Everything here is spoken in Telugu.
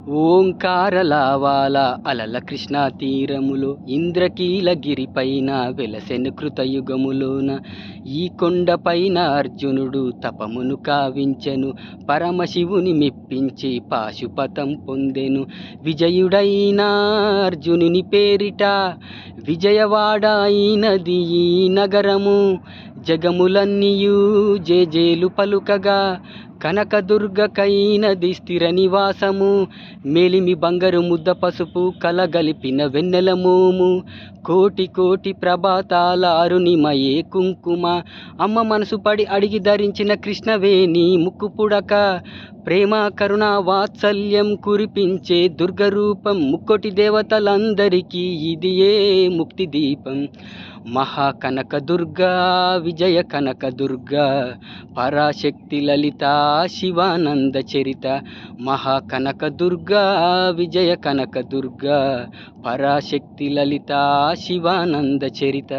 ఓంకారలావాల అలల కృష్ణా తీరములో ఇంద్రకీలగిరిపైన వెలసెను కృతయుగములోన ఈ కొండపైన అర్జునుడు తపమును కావించెను. పరమశివుని మెప్పించి పాశుపతం పొందెను. విజయుడైన అర్జునుని పేరిట విజయవాడ అయినది ఈ నగరము. జగములన్నీయు జేజేలు పలుకగా కనకదుర్గకైనది స్థిర నివాసము. మేలిమి బంగారు ముద్ద పసుపు కలగలిపిన వెన్నెల మోము. కోటి కోటి ప్రభాతాల అరుణిమయే కుంకుమ. అమ్మ మనసు పడి అడిగి ధరించిన కృష్ణవేణి ముక్కు పుడక. ప్రేమ కరుణ వాత్సల్యం కురిపించే దుర్గరూపం. ముక్కోటి దేవతలందరికీ ఇది ఏ ముక్తి దీపం. మహాకనకదుర్గా విజయ కనకదుర్గా పరాశక్తి లలిత శివానంద చరిత. మహాకనకదుర్గా విజయ కనకదుర్గా పరాశక్తి లలిత శివానంద చరిత.